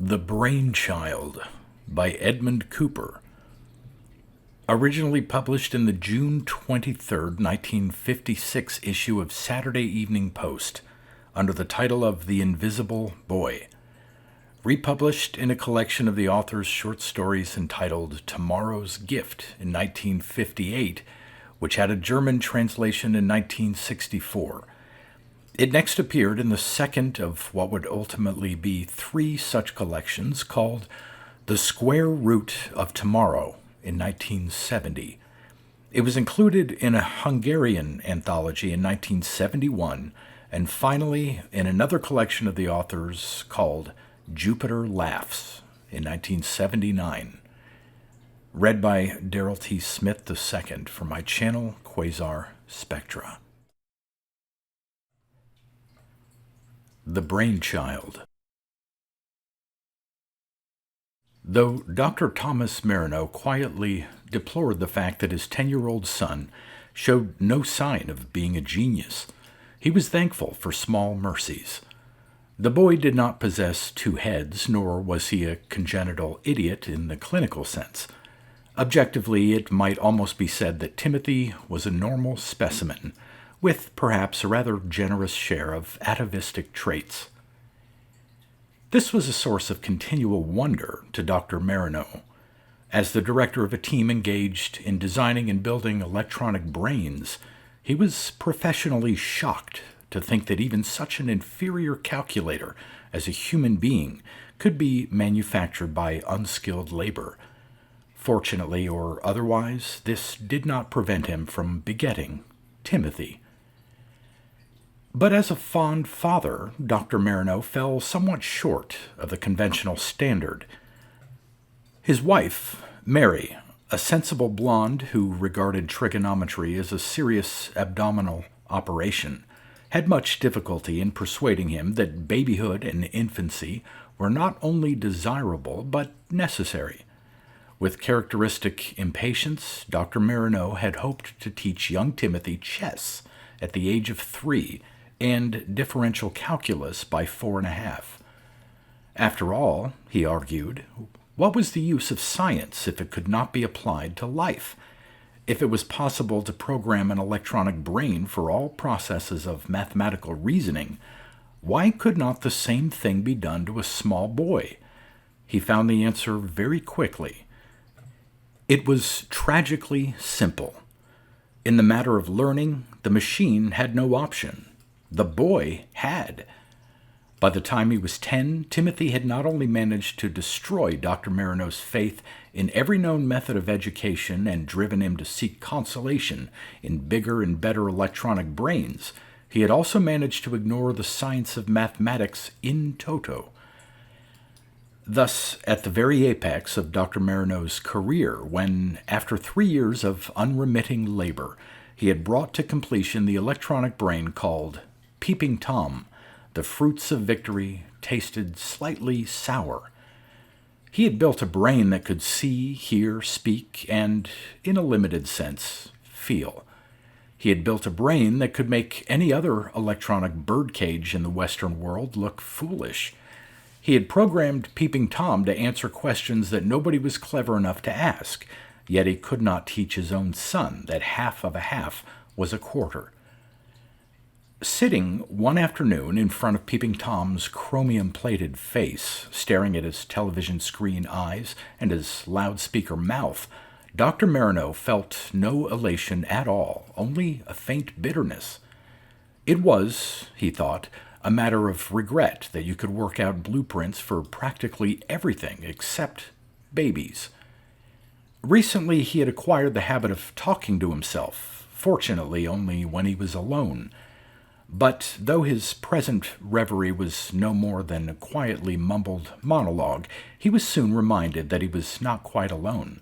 The Brainchild by Edmund Cooper. Originally published in the June 23, 1956 issue of Saturday Evening Post under the title of The Invisible Boy. Republished in a collection of the author's short stories entitled Tomorrow's Gift in 1958, which had a German translation in 1964. It next appeared in the second of what would ultimately be three such collections called The Square Root of Tomorrow in 1970. It was included in a Hungarian anthology in 1971, and finally in another collection of the authors called Jupiter Laughs in 1979. Read by Darrell T. Smith II for my channel, Quasar Spectra. The Brainchild. Though Dr. Thomas Marino quietly deplored the fact that his 10-year-old son showed no sign of being a genius, he was thankful for small mercies. The boy did not possess two heads, nor was he a congenital idiot in the clinical sense. Objectively, it might almost be said that Timothy was a normal specimen, with perhaps a rather generous share of atavistic traits. This was a source of continual wonder to Dr. Marino. As the director of a team engaged in designing and building electronic brains, he was professionally shocked to think that even such an inferior calculator as a human being could be manufactured by unskilled labor. Fortunately or otherwise, this did not prevent him from begetting Timothy. But as a fond father, Dr. Marino fell somewhat short of the conventional standard. His wife, Mary, a sensible blonde who regarded trigonometry as a serious abdominal operation, had much difficulty in persuading him that babyhood and infancy were not only desirable but necessary. With characteristic impatience, Dr. Marino had hoped to teach young Timothy chess at the age of 3 and differential calculus by 4.5. After all, he argued, what was the use of science if it could not be applied to life? If it was possible to program an electronic brain for all processes of mathematical reasoning, why could not the same thing be done to a small boy? He found the answer very quickly. It was tragically simple. In the matter of learning, the machine had no option. The boy had. By the time he was 10, Timothy had not only managed to destroy Dr. Marino's faith in every known method of education and driven him to seek consolation in bigger and better electronic brains, he had also managed to ignore the science of mathematics in toto. Thus, at the very apex of Dr. Marino's career, when, after 3 years of unremitting labor, he had brought to completion the electronic brain called Peeping Tom, the fruits of victory tasted slightly sour. He had built a brain that could see, hear, speak, and, in a limited sense, feel. He had built a brain that could make any other electronic birdcage in the Western world look foolish. He had programmed Peeping Tom to answer questions that nobody was clever enough to ask, yet he could not teach his own son that half of a half was a quarter. Sitting one afternoon in front of Peeping Tom's chromium-plated face, staring at his television screen eyes and his loudspeaker mouth, Dr. Marino felt no elation at all, only a faint bitterness. It was, he thought, a matter of regret that you could work out blueprints for practically everything except babies. Recently, he had acquired the habit of talking to himself, fortunately only when he was alone. But though his present reverie was no more than a quietly mumbled monologue, he was soon reminded that he was not quite alone.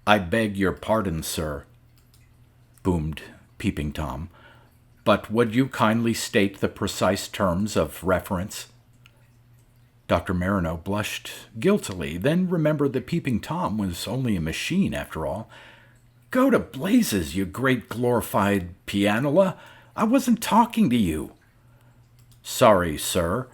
"I beg your pardon, sir," boomed Peeping Tom, "but would you kindly state the precise terms of reference?" Dr. Marino blushed guiltily, then remembered that Peeping Tom was only a machine after all. "Go to blazes, you great glorified pianola! I wasn't talking to you." "Sorry, sir."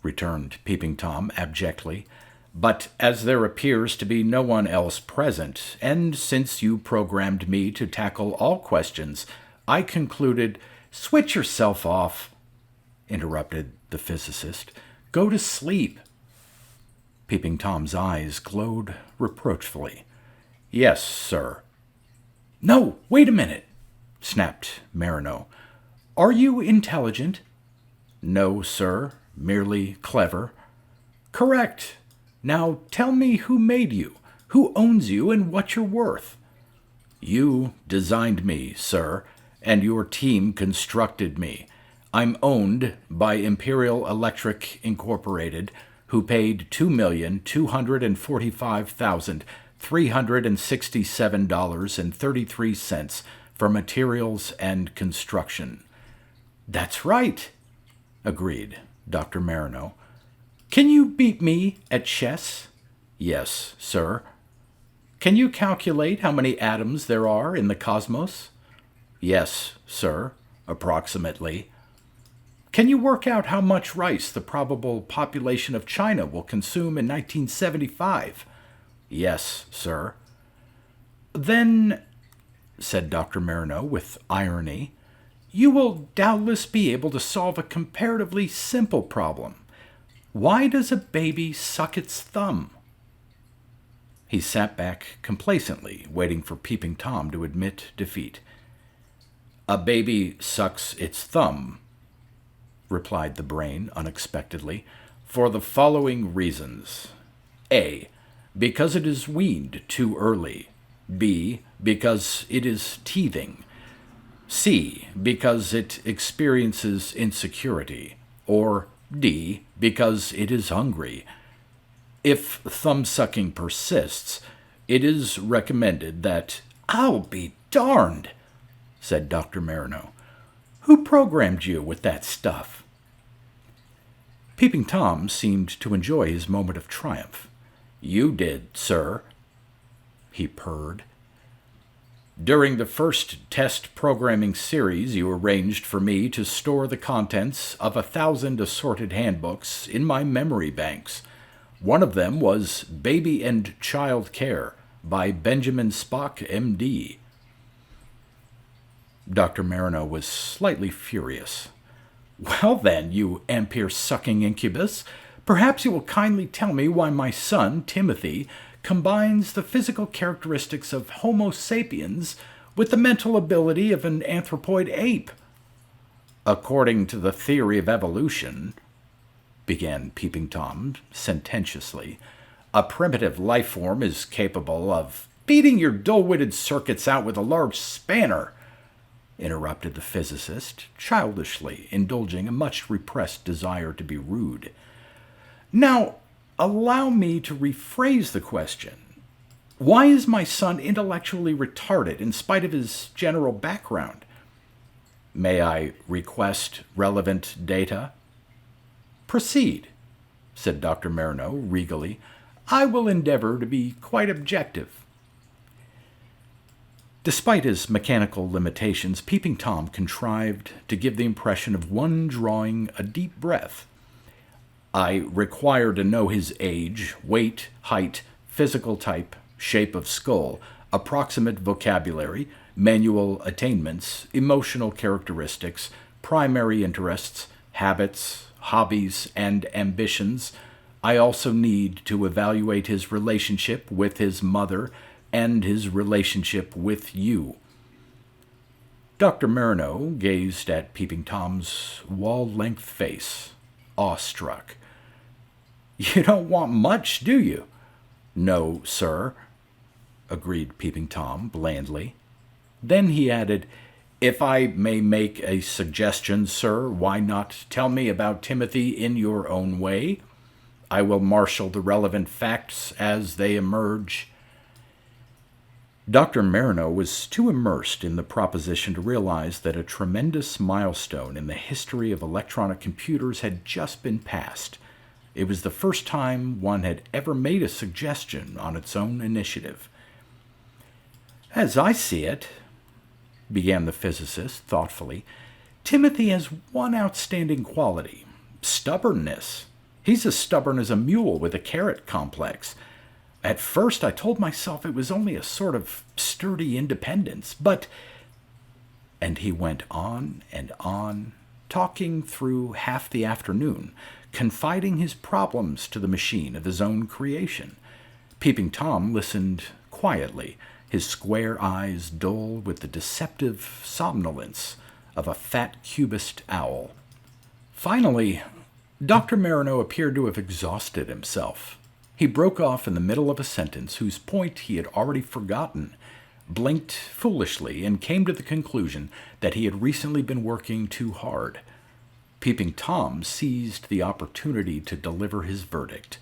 returned Peeping Tom abjectly. But as there appears to be no one else present, and since you programmed me to tackle all questions, I concluded— Switch yourself off, interrupted the physicist. Go to sleep. Peeping Tom's eyes glowed reproachfully. Yes, sir. No, wait a minute, snapped Marino. Are you intelligent? No, sir, merely clever. Correct. Now tell me who made you, who owns you, and what you're worth. You designed me, sir, and your team constructed me. I'm owned by Imperial Electric Incorporated, who paid $2,245,367.33 for materials and construction. That's right, agreed Dr. Marino. Can you beat me at chess? Yes, sir. Can you calculate how many atoms there are in the cosmos? Yes, sir, approximately. Can you work out how much rice the probable population of China will consume in 1975? Yes, sir. Then, said Dr. Marino with irony, you will doubtless be able to solve a comparatively simple problem. Why does a baby suck its thumb? He sat back complacently, waiting for Peeping Tom to admit defeat. A baby sucks its thumb, replied the brain unexpectedly, for the following reasons. A. Because it is weaned too early. B. Because it is teething. C. Because it experiences insecurity. Or D. Because it is hungry. If thumb-sucking persists, it is recommended that— I'll be darned, said Dr. Marino. Who programmed you with that stuff? Peeping Tom seemed to enjoy his moment of triumph. You did, sir, he purred. During the first test programming series, you arranged for me to store the contents of 1,000 assorted handbooks in my memory banks. One of them was Baby and Child Care by Benjamin Spock, M.D. Dr. Marino was slightly furious. Well then, you ampere-sucking incubus, perhaps you will kindly tell me why my son, Timothy, combines the physical characteristics of Homo sapiens with the mental ability of an anthropoid ape. According to the theory of evolution, began Peeping Tom sententiously, a primitive life form is capable of— Beating your dull-witted circuits out with a large spanner, interrupted the physicist, childishly indulging a much-repressed desire to be rude. Now, allow me to rephrase the question. Why is my son intellectually retarded in spite of his general background? May I request relevant data? Proceed, said Dr. Marino regally. I will endeavor to be quite objective. Despite his mechanical limitations, Peeping Tom contrived to give the impression of one drawing a deep breath. I require to know his age, weight, height, physical type, shape of skull, approximate vocabulary, manual attainments, emotional characteristics, primary interests, habits, hobbies, and ambitions. I also need to evaluate his relationship with his mother and his relationship with you. Dr. Marino gazed at Peeping Tom's wall-length face, awestruck. You don't want much, do you? No, sir, agreed Peeping Tom blandly. Then he added, If I may make a suggestion, sir, why not tell me about Timothy in your own way? I will marshal the relevant facts as they emerge. Dr. Marino was too immersed in the proposition to realize that a tremendous milestone in the history of electronic computers had just been passed. It was the first time one had ever made a suggestion on its own initiative. As I see it, began the physicist thoughtfully, Timothy has one outstanding quality: stubbornness. He's as stubborn as a mule with a carrot complex. At first I told myself it was only a sort of sturdy independence, but... And he went on, talking through half the afternoon, confiding his problems to the machine of his own creation. Peeping Tom listened quietly, his square eyes dull with the deceptive somnolence of a fat cubist owl. Finally, Dr. Marino appeared to have exhausted himself. He broke off in the middle of a sentence whose point he had already forgotten, blinked foolishly, and came to the conclusion that he had recently been working too hard. Peeping Tom seized the opportunity to deliver his verdict.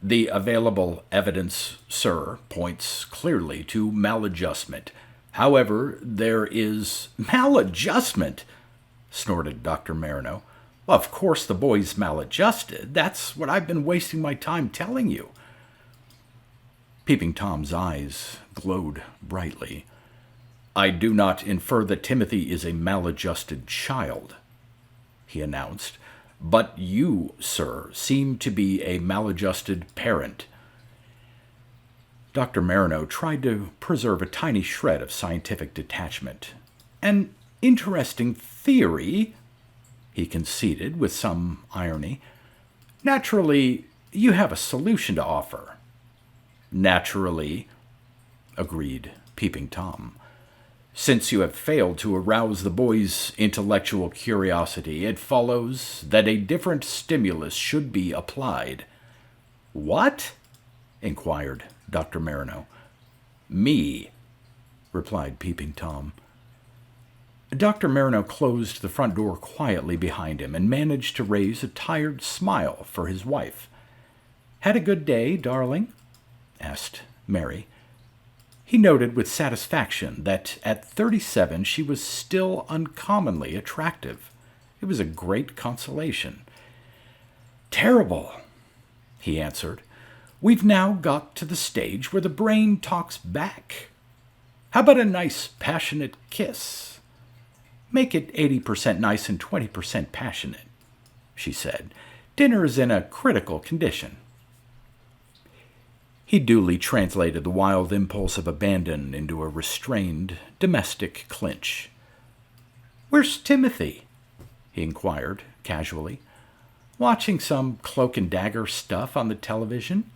The available evidence, sir, points clearly to maladjustment. However, there is... Maladjustment? Snorted Dr. Marino. Of course the boy's maladjusted. That's what I've been wasting my time telling you. Peeping Tom's eyes glowed brightly. I do not infer that Timothy is a maladjusted child, he announced, but you, sir, seem to be a maladjusted parent. Dr. Marino tried to preserve a tiny shred of scientific detachment. An interesting theory, he conceded with some irony. Naturally, you have a solution to offer. Naturally, agreed Peeping Tom. Since you have failed to arouse the boy's intellectual curiosity, it follows that a different stimulus should be applied. What? Inquired Dr. Marino. Me, replied Peeping Tom. Dr. Marino closed the front door quietly behind him and managed to raise a tired smile for his wife. Had a good day, darling? Asked Mary. He noted with satisfaction that at 37 she was still uncommonly attractive. It was a great consolation. Terrible, he answered. We've now got to the stage where the brain talks back. How about a nice, passionate kiss? Make it 80% nice and 20% passionate, she said. Dinner is in a critical condition. He duly translated the wild impulse of abandon into a restrained, domestic clinch. Where's Timothy? He inquired, casually. Watching some cloak and dagger stuff on the television?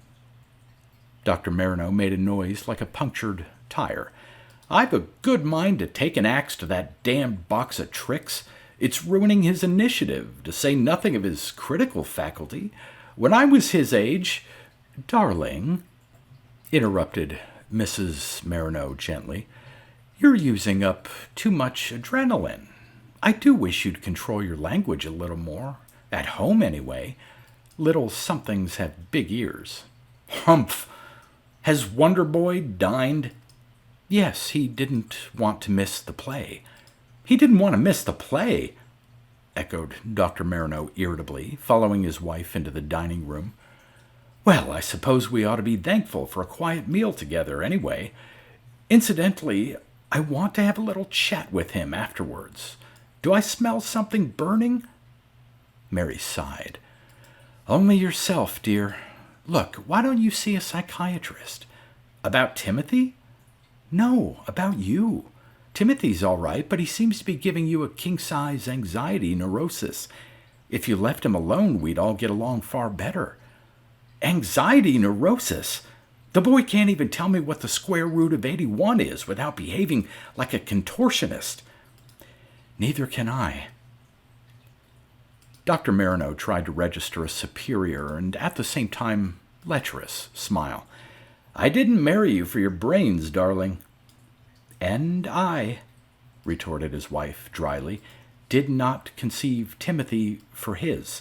Dr. Marino made a noise like a punctured tire. I've a good mind to take an axe to that damned box of tricks. It's ruining his initiative, to say nothing of his critical faculty. When I was his age... Darling, interrupted Mrs. Marino gently, you're using up too much adrenaline. I do wish you'd control your language a little more. At home, anyway. Little somethings have big ears. Humph! Has Wonder Boy dined? Yes, he didn't want to miss the play. He didn't want to miss the play, echoed Dr. Marino irritably, following his wife into the dining room. Well, I suppose we ought to be thankful for a quiet meal together anyway. Incidentally, I want to have a little chat with him afterwards. Do I smell something burning? Mary sighed. Only yourself, dear. Look, why don't you see a psychiatrist? About Timothy? No, about you. Timothy's all right, but he seems to be giving you a king-size anxiety neurosis. If you left him alone, we'd all get along far better. Anxiety neurosis? The boy can't even tell me what the square root of 81 is without behaving like a contortionist. Neither can I. Dr. Marino tried to register a superior and at the same time lecherous smile. I didn't marry you for your brains, darling. And I, retorted his wife dryly, did not conceive Timothy for his.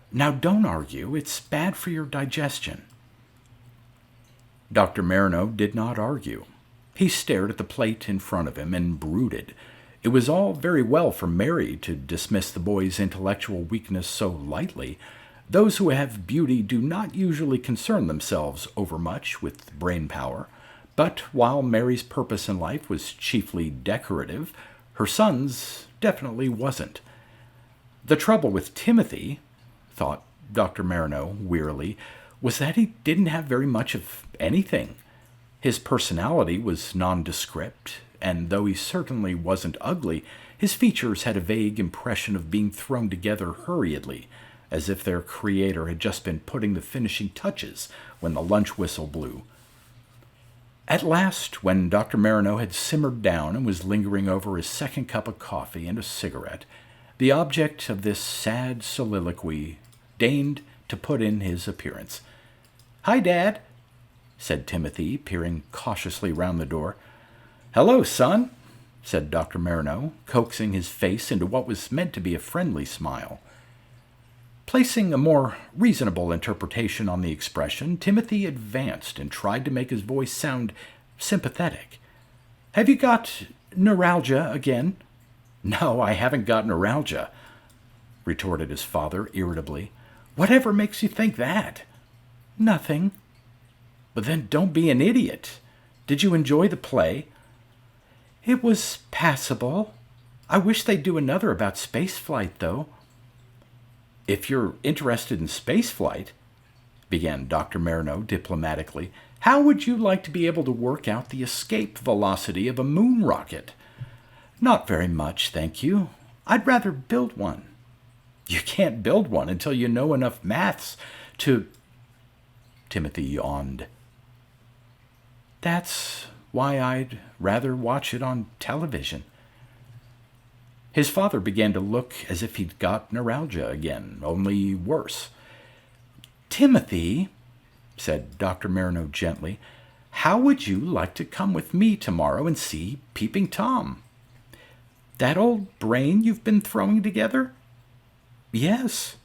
Now don't argue, it's bad for your digestion. Dr. Marino did not argue. He stared at the plate in front of him and brooded. It was all very well for Mary to dismiss the boy's intellectual weakness so lightly. Those who have beauty do not usually concern themselves overmuch with brain power. But while Mary's purpose in life was chiefly decorative, her son's definitely wasn't. The trouble with Timothy, thought Dr. Marino wearily, was that he didn't have very much of anything. His personality was nondescript, and though he certainly wasn't ugly, his features had a vague impression of being thrown together hurriedly, as if their creator had just been putting the finishing touches when the lunch whistle blew. At last, when Dr. Marino had simmered down and was lingering over his second cup of coffee and a cigarette, the object of this sad soliloquy deigned to put in his appearance. "Hi, Dad," said Timothy, peering cautiously round the door. "Hello, son," said Dr. Marino, coaxing his face into what was meant to be a friendly smile. Placing a more reasonable interpretation on the expression, Timothy advanced and tried to make his voice sound sympathetic. "Have you got neuralgia again?" "No, I haven't got neuralgia," retorted his father irritably. "Whatever makes you think that?" "Nothing." "But then don't be an idiot. Did you enjoy the play?" "It was passable. I wish they'd do another about spaceflight, though." "If you're interested in spaceflight," began Dr. Marino diplomatically, "how would you like to be able to work out the escape velocity of a moon rocket?" "Not very much, thank you. I'd rather build one." "You can't build one until you know enough maths to—" Timothy yawned. "That's why I'd rather watch it on television." His father began to look as if he'd got neuralgia again, only worse. "Timothy," said Dr. Marino gently, "how would you like to come with me tomorrow and see Peeping Tom?" "That old brain you've been throwing together?" "Yes."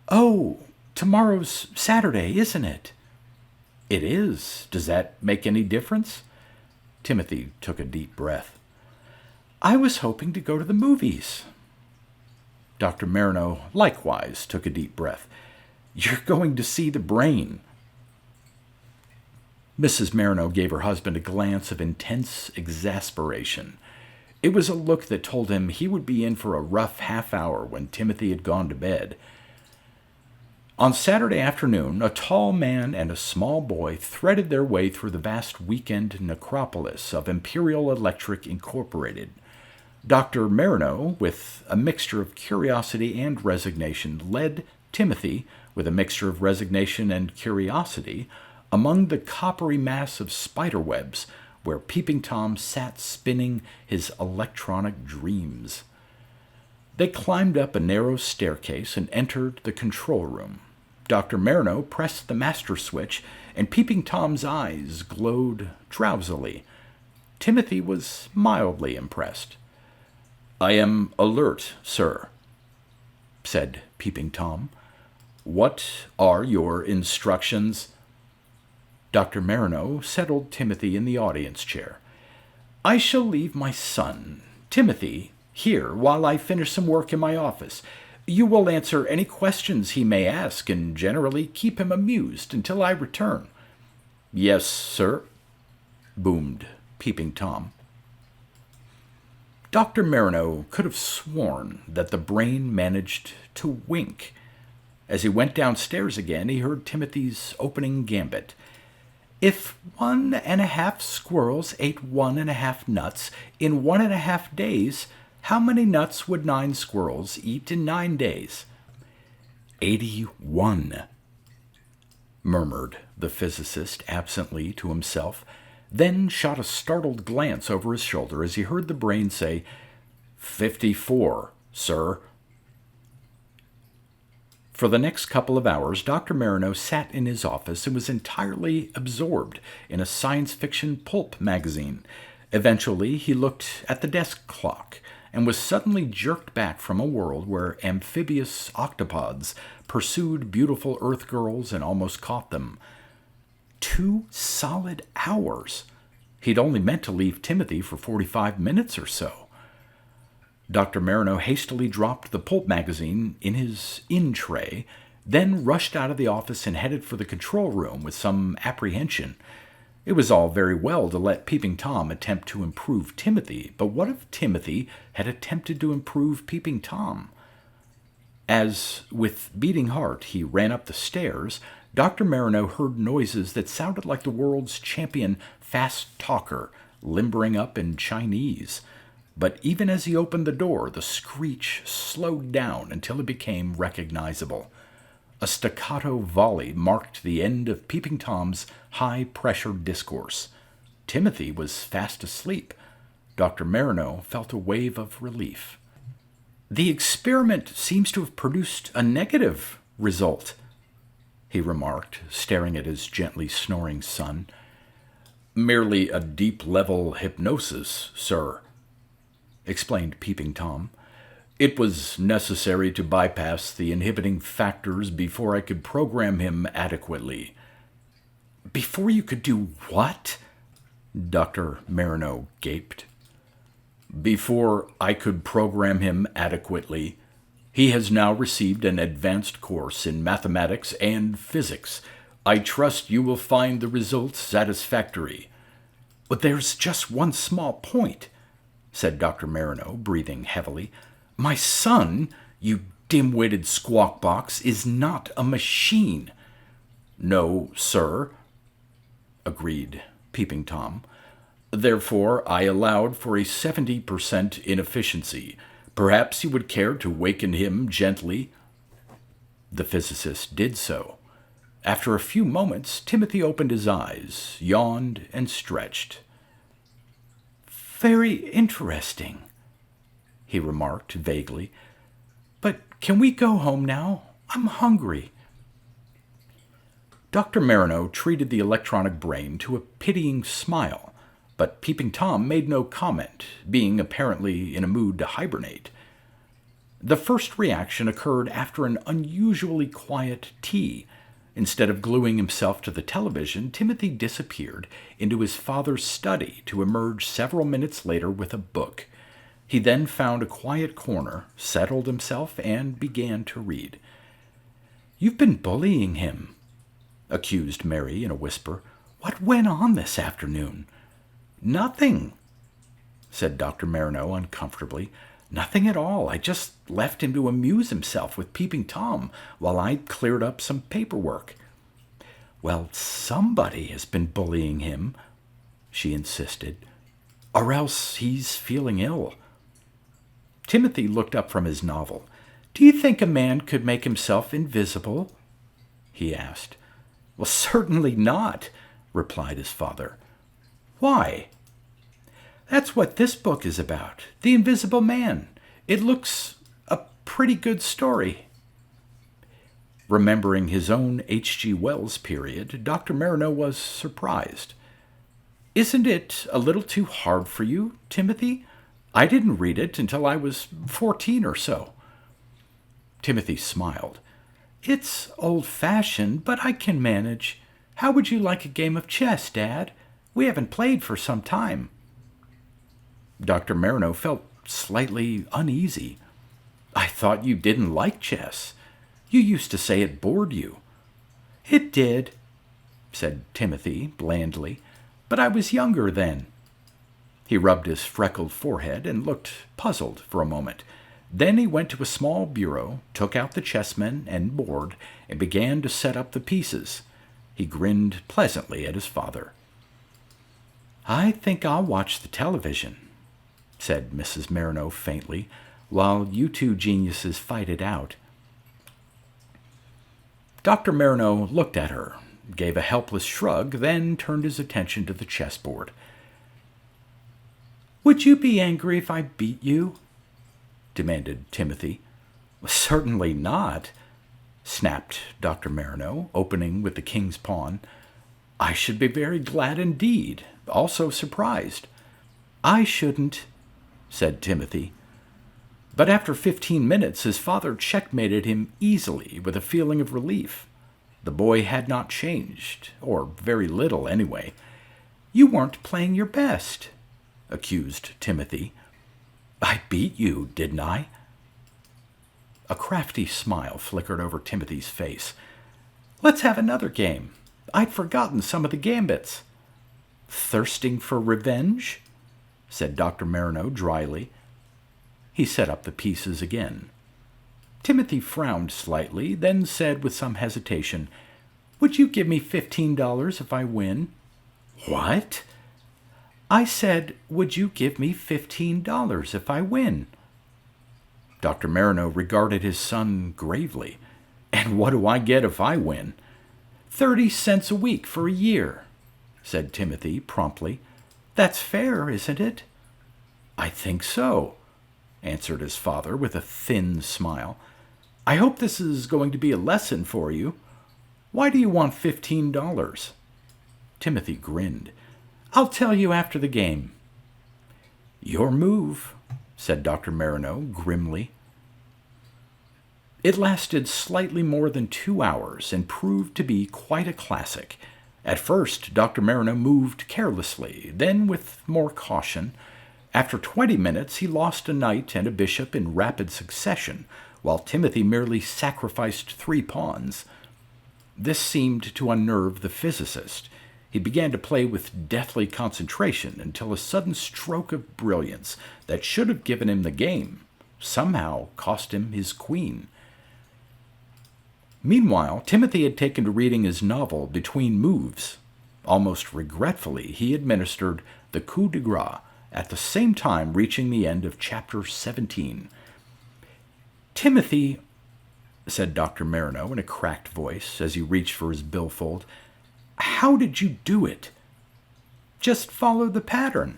"Oh, tomorrow's Saturday, isn't it?" "It is. Does that make any difference?" Timothy took a deep breath. "I was hoping to go to the movies." Dr. Marino likewise took a deep breath. "You're going to see the brain." Mrs. Marino gave her husband a glance of intense exasperation. It was a look that told him he would be in for a rough half hour when Timothy had gone to bed. On Saturday afternoon, a tall man and a small boy threaded their way through the vast weekend necropolis of Imperial Electric Incorporated. Dr. Marino, with a mixture of curiosity and resignation, led Timothy, with a mixture of resignation and curiosity, among the coppery mass of spiderwebs where Peeping Tom sat spinning his electronic dreams. They climbed up a narrow staircase and entered the control room. Dr. Marino pressed the master switch, and Peeping Tom's eyes glowed drowsily. Timothy was mildly impressed. "I am alert, sir," said Peeping Tom. "What are your instructions?" Dr. Marino settled Timothy in the audience chair. "I shall leave my son, Timothy, here while I finish some work in my office. You will answer any questions he may ask and generally keep him amused until I return." "Yes, sir," boomed Peeping Tom. Dr. Marino could have sworn that the brain managed to wink. As he went downstairs again, he heard Timothy's opening gambit. "If 1.5 squirrels ate 1.5 nuts in 1.5 days, how many nuts would 9 squirrels eat in 9 days?" 81, murmured the physicist absently to himself, then shot a startled glance over his shoulder as he heard the brain say, 54, sir." For the next couple of hours, Dr. Marino sat in his office and was entirely absorbed in a science fiction pulp magazine. Eventually, he looked at the desk clock and was suddenly jerked back from a world where amphibious octopods pursued beautiful Earth girls and almost caught them. 2 solid hours! He'd only meant to leave Timothy for 45 minutes or so. Dr. Marino hastily dropped the pulp magazine in his in-tray, then rushed out of the office and headed for the control room with some apprehension. It was all very well to let Peeping Tom attempt to improve Timothy, but what if Timothy had attempted to improve Peeping Tom? As, with beating heart, he ran up the stairs, Dr. Marino heard noises that sounded like the world's champion fast talker limbering up in Chinese. But even as he opened the door, the screech slowed down until it became recognizable. A staccato volley marked the end of Peeping Tom's high-pressure discourse. Timothy was fast asleep. Dr. Marino felt a wave of relief. "The experiment seems to have produced a negative result," he remarked, staring at his gently snoring son. "Merely a deep-level hypnosis, sir," explained Peeping Tom. "It was necessary to bypass the inhibiting factors before I could program him adequately." "Before you could do what?" Dr. Marino gaped. "Before I could program him adequately. He has now received an advanced course in mathematics and physics. I trust you will find the results satisfactory." "But there's just one small point," said Dr. Marino, breathing heavily. "My son, you dim-witted squawk-box, is not a machine." "No, sir," agreed Peeping Tom. "Therefore, I allowed for a 70% inefficiency. Perhaps you would care to waken him gently?" The physicist did so. After a few moments, Timothy opened his eyes, yawned, and stretched. "Very interesting," he remarked vaguely. "But can we go home now? I'm hungry." Dr. Marino treated the electronic brain to a pitying smile, but Peeping Tom made no comment, being apparently in a mood to hibernate. The first reaction occurred after an unusually quiet tea. Instead of gluing himself to the television, Timothy disappeared into his father's study to emerge several minutes later with a book. He then found a quiet corner, settled himself, and began to read. "You've been bullying him," accused Mary in a whisper. "What went on this afternoon?" "Nothing," said Dr. Marino uncomfortably. "Nothing at all. I just left him to amuse himself with Peeping Tom while I cleared up some paperwork." "Well, somebody has been bullying him," she insisted, "or else he's feeling ill." Timothy looked up from his novel. "Do you think a man could make himself invisible?" he asked. "Well, certainly not," replied his father. "Why?" "That's what this book is about, The Invisible Man. It looks a pretty good story." Remembering his own H.G. Wells period, Dr. Marino was surprised. "Isn't it a little too hard for you, Timothy? I didn't read it until I was 14 or so." Timothy smiled. "It's old-fashioned, but I can manage. How would you like a game of chess, Dad? We haven't played for some time." Dr. Marino felt slightly uneasy. "I thought you didn't like chess. You used to say it bored you." "It did," said Timothy blandly, "but I was younger then." He rubbed his freckled forehead and looked puzzled for a moment. Then he went to a small bureau, took out the chessmen and board, and began to set up the pieces. He grinned pleasantly at his father. "I think I'll watch the television," said Mrs. Marino faintly, "while you two geniuses fight it out." Dr. Marino looked at her, gave a helpless shrug, then turned his attention to the chessboard. "Would you be angry if I beat you?" demanded Timothy. "Certainly not," snapped Dr. Marino, opening with the king's pawn. "I should be very glad indeed, also surprised." "I shouldn't," said Timothy. But after 15 minutes, his father checkmated him easily with a feeling of relief. The boy had not changed, or very little anyway. "You weren't playing your best," accused Timothy. "I beat you, didn't I?" A crafty smile flickered over Timothy's face. "Let's have another game. I'd forgotten some of the gambits." "Thirsting for revenge?" said Dr. Marino dryly. He set up the pieces again. Timothy frowned slightly, then said with some hesitation, "Would you give me $15 if I win?" "What?" "I said, would you give me $15 if I win?" Dr. Marino regarded his son gravely. "And what do I get if I win?" 30 cents a week for a year," said Timothy promptly. "That's fair, isn't it?" "I think so," answered his father with a thin smile. "I hope this is going to be a lesson for you. Why do you want $15? Timothy grinned. "I'll tell you after the game." "Your move," said Dr. Marino grimly. It lasted slightly more than 2 hours and proved to be quite a classic. At first, Dr. Marino moved carelessly, then with more caution. After 20 minutes, he lost a knight and a bishop in rapid succession, while Timothy merely sacrificed 3 pawns. This seemed to unnerve the physicist. He began to play with deathly concentration until a sudden stroke of brilliance that should have given him the game somehow cost him his queen. Meanwhile, Timothy had taken to reading his novel between moves. Almost regretfully, he administered the coup de grace, at the same time reaching the end of chapter 17. "Timothy," said Dr. Marino in a cracked voice as he reached for his billfold, "how did you do it?" "Just follow the pattern,"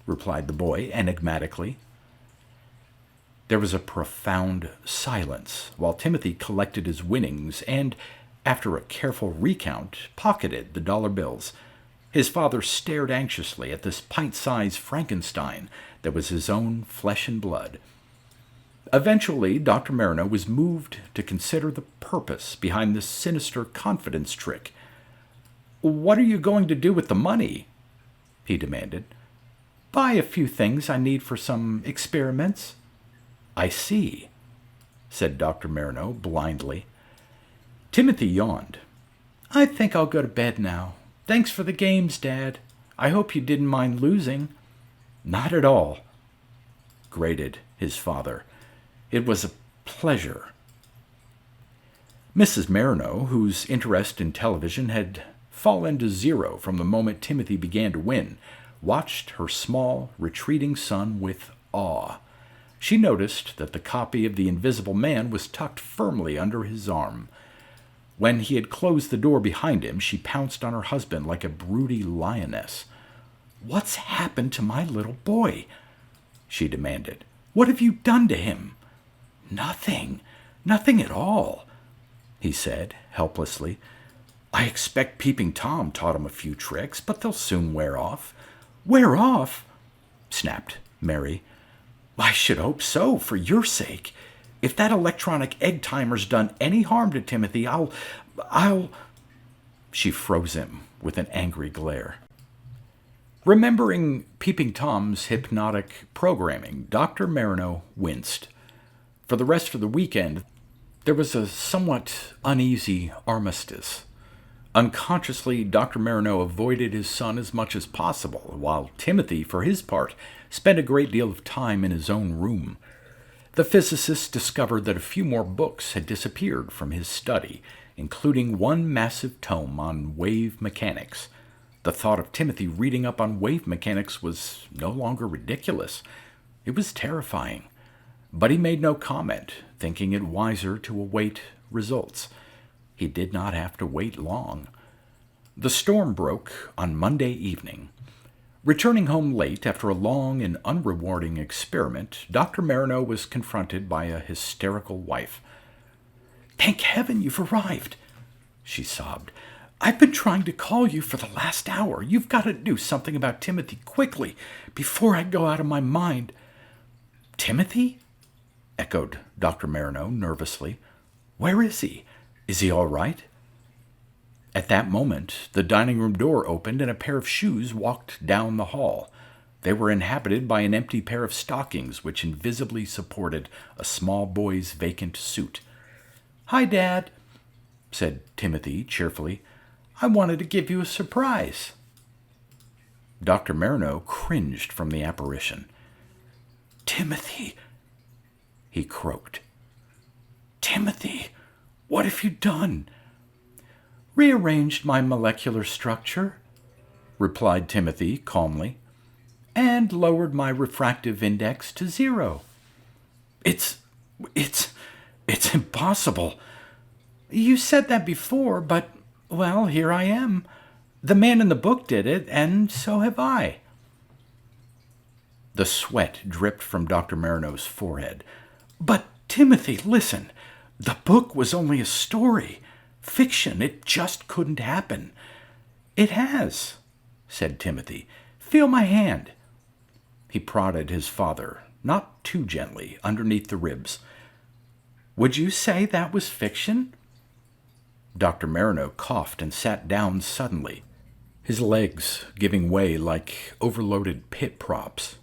replied the boy enigmatically. There was a profound silence while Timothy collected his winnings and, after a careful recount, pocketed the dollar bills. His father stared anxiously at this pint-sized Frankenstein that was his own flesh and blood. Eventually, Dr. Marino was moved to consider the purpose behind this sinister confidence trick. "What are you going to do with the money?" he demanded. "Buy a few things I need for some experiments." "I see," said Dr. Marino blindly. Timothy yawned. "I think I'll go to bed now. Thanks for the games, Dad. I hope you didn't mind losing." "Not at all," grated his father. "It was a pleasure." Mrs. Marino, whose interest in television had fallen to zero from the moment Timothy began to win, watched her small, retreating son with awe. She noticed that the copy of The Invisible Man was tucked firmly under his arm. When he had closed the door behind him, she pounced on her husband like a broody lioness. "What's happened to my little boy?" she demanded. "What have you done to him?" "Nothing. Nothing at all," he said helplessly. "I expect Peeping Tom taught him a few tricks, but they'll soon wear off." "Wear off?" snapped Mary. "I should hope so, for your sake. If that electronic egg timer's done any harm to Timothy, I'll... She froze him with an angry glare. Remembering Peeping Tom's hypnotic programming, Dr. Marino winced. For the rest of the weekend, there was a somewhat uneasy armistice. Unconsciously, Dr. Marino avoided his son as much as possible, while Timothy, for his part, spent a great deal of time in his own room. The physicist discovered that a few more books had disappeared from his study, including one massive tome on wave mechanics. The thought of Timothy reading up on wave mechanics was no longer ridiculous. It was terrifying. But he made no comment, thinking it wiser to await results. He did not have to wait long. The storm broke on Monday evening. Returning home late after a long and unrewarding experiment, Dr. Marino was confronted by a hysterical wife. "Thank heaven you've arrived," she sobbed. "I've been trying to call you for the last hour. You've got to do something about Timothy quickly, before I go out of my mind." "Timothy?" echoed Dr. Marino nervously. "Where is he? Is he all right?" At that moment, the dining room door opened and a pair of shoes walked down the hall. They were inhabited by an empty pair of stockings which invisibly supported a small boy's vacant suit. "Hi, Dad," said Timothy cheerfully. "I wanted to give you a surprise." Dr. Marino cringed from the apparition. "Timothy," he croaked. Timothy, what have you done? Rearranged my molecular structure, replied Timothy calmly, and lowered my refractive index to 0. It's impossible. You said that before, but, well, here I am. The man in the book did it, and so have I. The sweat dripped from Dr. Marino's forehead. But, Timothy, listen. The book was only a story. Fiction. It just couldn't happen. It has, said Timothy. Feel my hand. He prodded his father, not too gently, underneath the ribs. Would you say that was fiction? Dr. Marino coughed and sat down suddenly, his legs giving way like overloaded pit props.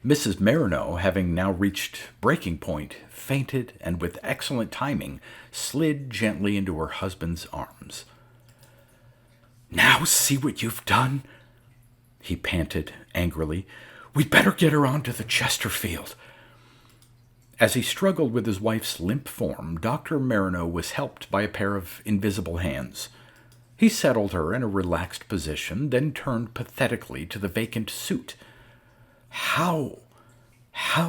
Mrs. Marino, having now reached breaking point, fainted and with excellent timing slid gently into her husband's arms. Now see what you've done, he panted angrily. We'd better get her on to the Chesterfield. As he struggled with his wife's limp form, Dr. Marino was helped by a pair of invisible hands. He settled her in a relaxed position, then turned pathetically to the vacant suit. How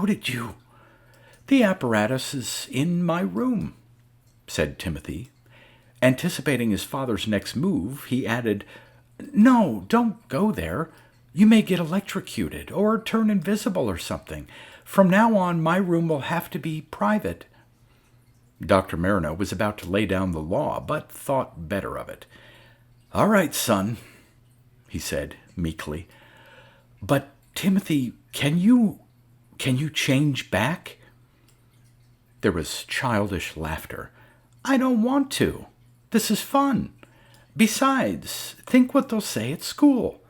did you? The apparatus is in my room, said Timothy. Anticipating his father's next move, he added, No, don't go there. You may get electrocuted or turn invisible or something. From now on, my room will have to be private. Dr. Marino was about to lay down the law, but thought better of it. All right, son, he said meekly. But, Timothy, can you change back? There was childish laughter. I don't want to. This is fun. Besides, think what they'll say at school.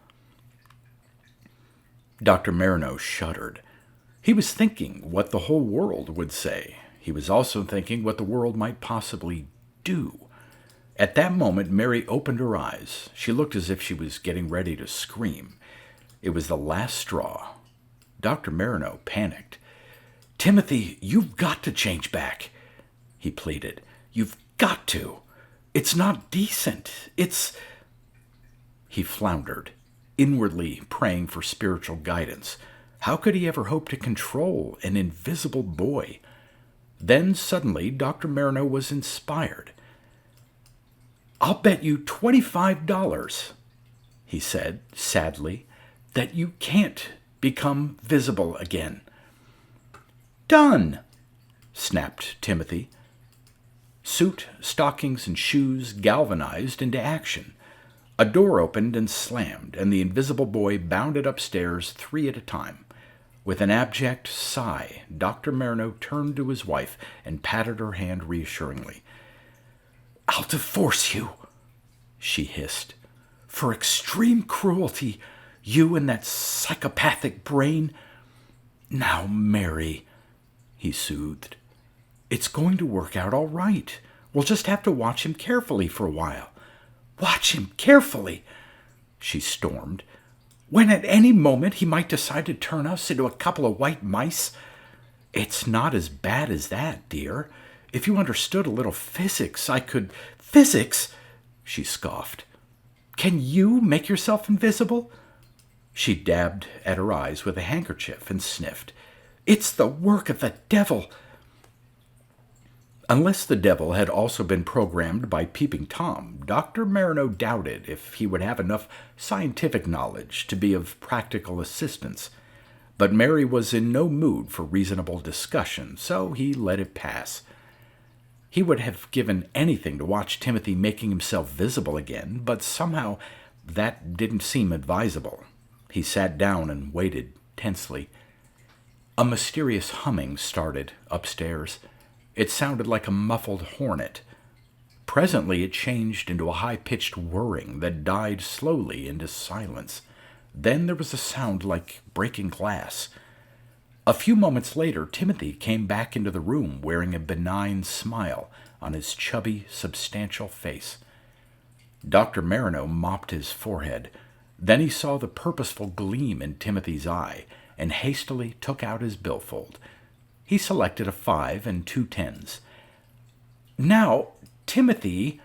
Dr. Marino shuddered. He was thinking what the whole world would say. He was also thinking what the world might possibly do. At that moment, Mary opened her eyes. She looked as if she was getting ready to scream. It was the last straw. Dr. Marino panicked. Timothy, you've got to change back, he pleaded. You've got to. It's not decent. He floundered, inwardly praying for spiritual guidance. How could he ever hope to control an invisible boy? Then suddenly Dr. Marino was inspired. I'll bet you $25, he said sadly, that you can't become visible again. Done, snapped Timothy. Suit, stockings, and shoes galvanized into action. A door opened and slammed, and the invisible boy bounded upstairs 3 at a time. With an abject sigh, Dr. Marino turned to his wife and patted her hand reassuringly. I'll divorce you, she hissed. For extreme cruelty, you and that psychopathic brain. Now, Mary, he soothed. It's going to work out all right. We'll just have to watch him carefully for a while. Watch him carefully, she stormed. When at any moment he might decide to turn us into a couple of white mice. It's not as bad as that, dear. If you understood a little physics, I could... Physics? She scoffed. Can you make yourself invisible? She dabbed at her eyes with a handkerchief and sniffed. It's the work of the devil. Unless the devil had also been programmed by Peeping Tom, Dr. Marino doubted if he would have enough scientific knowledge to be of practical assistance. But Mary was in no mood for reasonable discussion, so he let it pass. He would have given anything to watch Timothy making himself visible again, but somehow that didn't seem advisable. He sat down and waited tensely. A mysterious humming started upstairs. It sounded like a muffled hornet. Presently it changed into a high-pitched whirring that died slowly into silence. Then there was a sound like breaking glass. A few moments later, Timothy came back into the room wearing a benign smile on his chubby, substantial face. Dr. Marino mopped his forehead. Then he saw the purposeful gleam in Timothy's eye and hastily took out his billfold. He selected a 5 and 2 10s. Now, Timothy,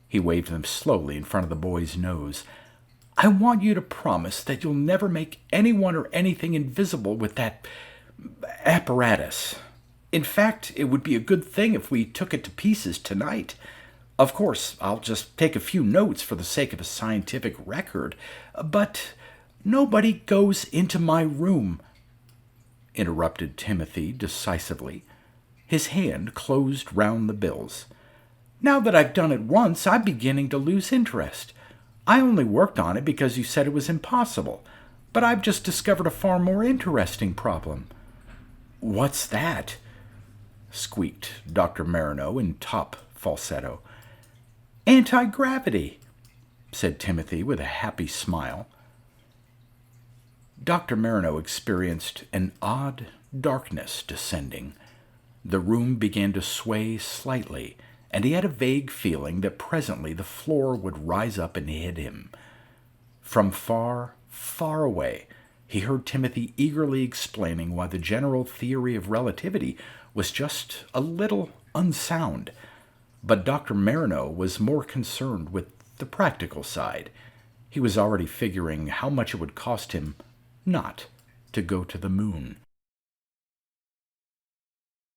he waved them slowly in front of the boy's nose, I want you to promise that you'll never make anyone or anything invisible with that apparatus. In fact, it would be a good thing if we took it to pieces tonight. Of course, I'll just take a few notes for the sake of a scientific record, but nobody goes into my room, interrupted Timothy decisively. His hand closed round the bills. Now that I've done it once, I'm beginning to lose interest. I only worked on it because you said it was impossible, but I've just discovered a far more interesting problem. What's that? Squeaked Dr. Marino in top falsetto. Anti-gravity, said Timothy with a happy smile. Dr. Marino experienced an odd darkness descending. The room began to sway slightly, and he had a vague feeling that presently the floor would rise up and hit him. From far, far away, he heard Timothy eagerly explaining why the general theory of relativity was just a little unsound. But Dr. Marino was more concerned with the practical side. He was already figuring how much it would cost him not to go to the moon.